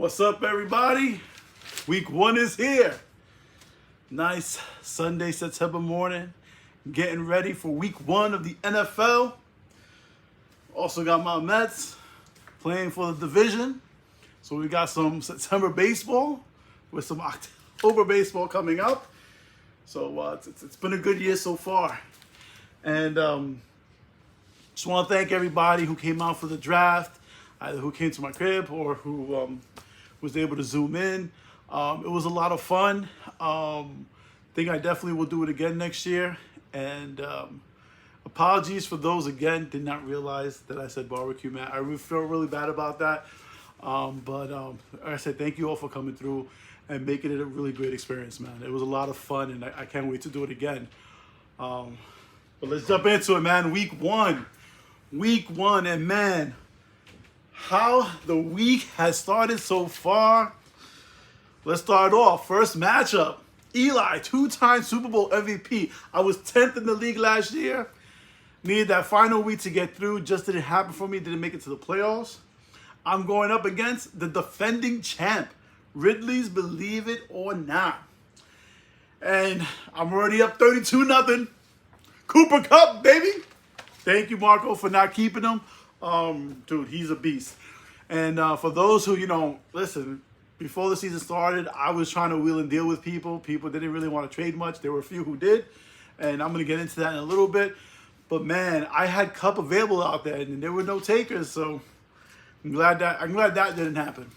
What's up, everybody? Week 1 is here. Nice Sunday, September morning. Getting ready for week 1 of the NFL. Also got my Mets playing for the division. So we got some September baseball with some October baseball coming up. So it's been a good year so far. And just want to thank everybody who came out for the draft, either who came to my crib or who was able to zoom in. It was a lot of fun. Think I definitely will do it again next year. And apologies for those, again, did not realize that I said barbecue, man. I really feel really bad about that. But like I said, thank you all for coming through and making it a really great experience, man. It was a lot of fun, and I can't wait to do it again. But let's jump into it, man. Week 1. Week 1, and man, how the week has started so far. Let's start off. First matchup. Eli, 2-time Super Bowl MVP. I was 10th in the league last year. Needed that final week to get through. Just didn't happen for me. Didn't make it to the playoffs. I'm going up against the defending champ, Ridley's Believe It or Not. And I'm already up 32-0. Cooper Kupp, baby. Thank you, Marco, for not keeping him. Dude, he's a beast. And for those who, listen, before the season started, I was trying to wheel and deal with people. People didn't really want to trade much. There were a few who did. And I'm going to get into that in a little bit. But, man, I had Kupp available out there, and there were no takers. So I'm glad that didn't happen.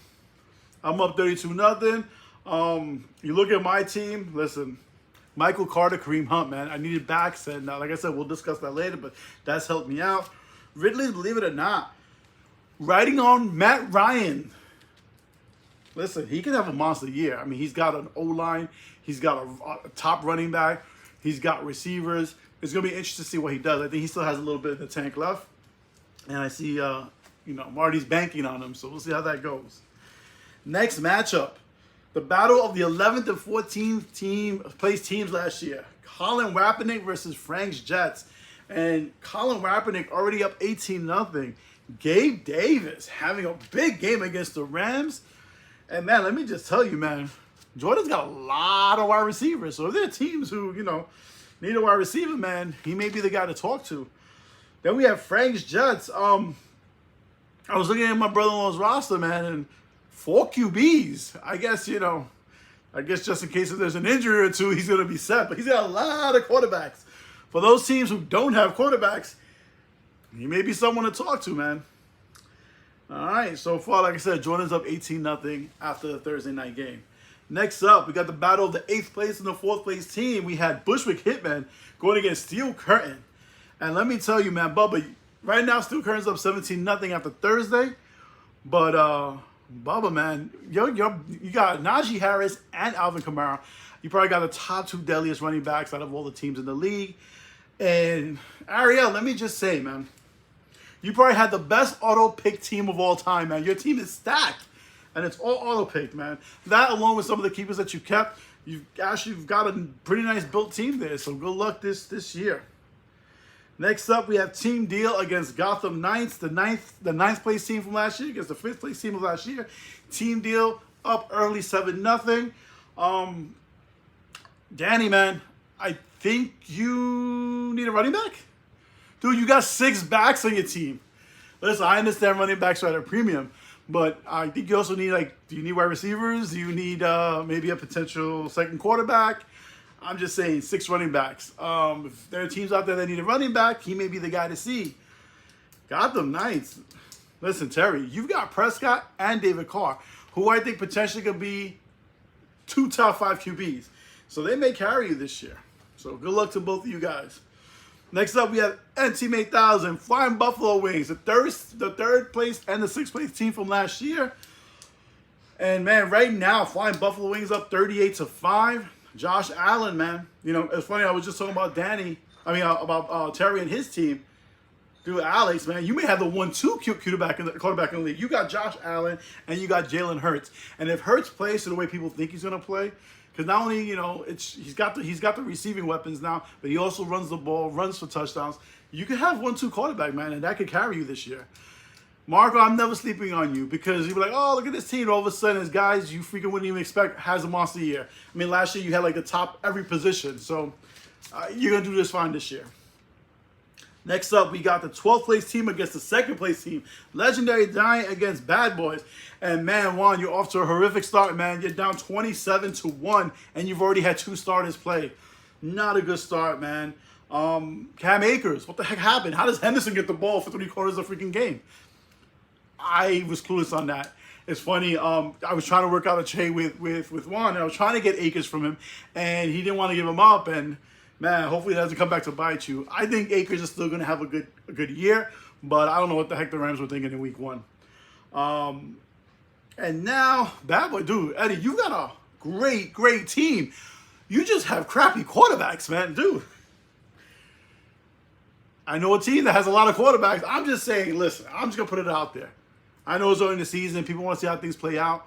I'm up 32-0. You look at my team, listen, Michael Carter, Kareem Hunt, man. I needed backs, and like I said, we'll discuss that later, but that's helped me out. Ridley, believe it or not, riding on Matt Ryan. Listen, he can have a monster year. I mean, he's got an O-line. He's got a top running back. He's got receivers. It's going to be interesting to see what he does. I think he still has a little bit in the tank left. And I see, Marty's banking on him, so we'll see how that goes. Next matchup. The battle of the 11th and 14th place teams last year. Colin Kaepernick versus Frank's Jets. And Colin Kaepernick already up 18-0. Gabe Davis having a big game against the Rams. And, man, let me just tell you, man, Jordan's got a lot of wide receivers. So if there are teams who, need a wide receiver, man, he may be the guy to talk to. Then we have Frank's Jets. I was looking at my brother-in-law's roster, man, and 4 QBs. I guess just in case if there's an injury or two, he's going to be set. But he's got a lot of quarterbacks. For those teams who don't have quarterbacks, he may be someone to talk to, man. All right, so far, like I said, Jordan's up 18-0 after the Thursday night game. Next up, we got the battle of the 8th place and the 4th place team. We had Bushwick Hitman going against Steel Curtain. And let me tell you, man, Bubba, right now, Steel Curtain's up 17-0 after Thursday. But, Bubba, man, you got Najee Harris and Alvin Kamara. You probably got the top 2 deadliest running backs out of all the teams in the league. And, Ariel, let me just say, man, you probably had the best auto-pick team of all time, man. Your team is stacked, and it's all auto-picked, man. That, along with some of the keepers that you kept, you've got a pretty nice built team there, so good luck this year. Next up, we have Team Deal against Gotham Knights, the ninth place team from last year against the 5th place team of last year. Team Deal up early 7-0. Danny, man, I think you need a running back. Dude, you got 6 backs on your team. Listen, I understand running backs are at a premium, but I think you also need, do you need wide receivers? Do you need maybe a potential second quarterback? I'm just saying 6 running backs. If there are teams out there that need a running back, he may be the guy to see. Gotham Knights. Listen, Terry, you've got Prescott and David Carr, who I think potentially could be 2 top 5 QBs. So they may carry you this year. So good luck to both of you guys. Next up, we have Team 8000, Flying Buffalo Wings, the third place and the 6th place team from last year. And, man, right now, Flying Buffalo Wings up 38-5. Josh Allen, man. It's funny, I was just talking about about Terry and his team. Dude, Alex, man, you may have the 1-2 quarterback in the league. You got Josh Allen and you got Jalen Hurts. And if Hurts plays to the way people think he's going to play, because not only, he's got the receiving weapons now, but he also runs the ball, runs for touchdowns. You could have 1-2 quarterback, man, and that could carry you this year. Marco, I'm never sleeping on you because you're like, oh, look at this team. All of a sudden, as guys you freaking wouldn't even expect has a monster year. I mean, last year you had like the top every position. So you're going to do this fine this year. Next up, we got the 12th place team against the 2nd place team. Legendary Giant against Bad Boys. And man, Juan, you're off to a horrific start, man. You're down 27-1, and you've already had 2 starters play. Not a good start, man. Cam Akers, what the heck happened? How does Henderson get the ball for 3/4 of the freaking game? I was clueless on that. It's funny. I was trying to work out a trade with Juan, and I was trying to get Akers from him, and he didn't want to give him up. And man, hopefully it doesn't come back to bite you. I think Akers is still going to have a good year, but I don't know what the heck the Rams were thinking in week 1. And now, Bad Boy, dude, Eddie, you got a great team. You just have crappy quarterbacks, man, dude. I know a team that has a lot of quarterbacks. I'm just saying, listen, I'm just going to put it out there. I know it's early in the season. People want to see how things play out.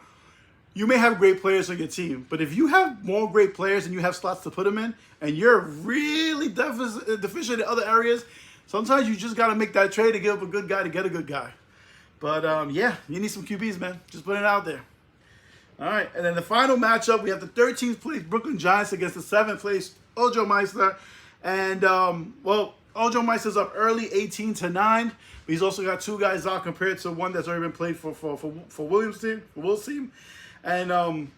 You may have great players on your team, but if you have more great players and you have slots to put them in, and you're really deficient in other areas, sometimes you just got to make that trade to give up a good guy to get a good guy. But, yeah, you need some QBs, man. Just putting it out there. All right, and then the final matchup, we have the 13th place Brooklyn Giants against the 7th place Ojo Meister. And, well, Ojo Meister's up early, 18-9. But he's also got 2 guys out compared to one that's already been played for Will's team. And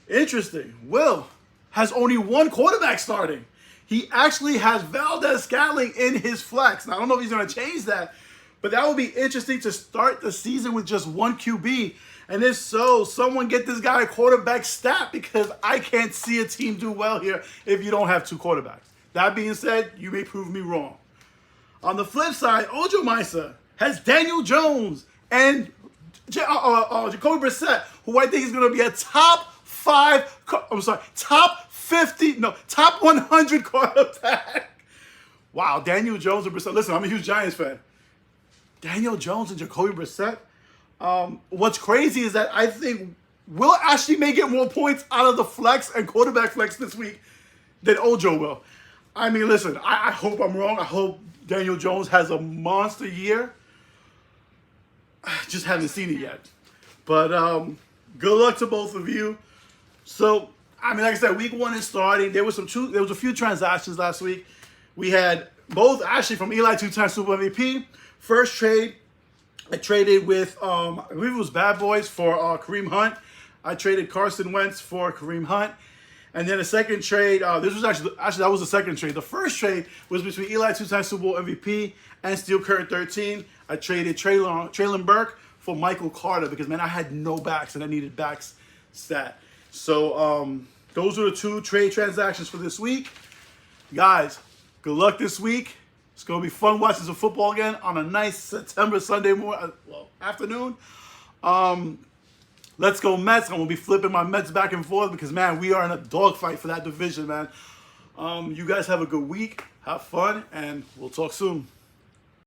interesting, Will has only 1 quarterback starting. He actually has Valdez-Scantling in his flex. Now, I don't know if he's going to change that, but that would be interesting to start the season with just 1 QB. And if so, someone get this guy a quarterback stat, because I can't see a team do well here if you don't have 2 quarterbacks. That being said, you may prove me wrong. On the flip side, Ojo Meister has Daniel Jones and Jacoby Brissett, who I think is going to be a top 100 quarterback. Wow, Daniel Jones and Brissett. Listen, I'm a huge Giants fan. Daniel Jones and Jacoby Brissett. What's crazy is that I think Will actually may get more points out of the flex and quarterback flex this week than Ojo will. I mean, listen, I hope I'm wrong. I hope Daniel Jones has a monster year. Just haven't seen it yet. But good luck to both of you. So, I mean, like I said, week 1 is starting. There was a few transactions last week. We had both actually from Eli, 2-time Super MVP. First trade, I traded with I believe it was Bad Boys for Kareem Hunt. I traded Carson Wentz for Kareem Hunt. And then the second trade, this was actually that was the second trade. The first trade was between Eli, 2-time Super Bowl MVP, and Steel Curtain 13. I traded Traylon Burke for Michael Carter because, man, I had no backs and I needed backs stat. So those are the 2 trade transactions for this week. Guys, good luck this week. It's going to be fun watching some football again on a nice September Sunday afternoon. Let's go Mets. I'm going to be flipping my Mets back and forth because, man, we are in a dogfight for that division, man. You guys have a good week. Have fun, and we'll talk soon.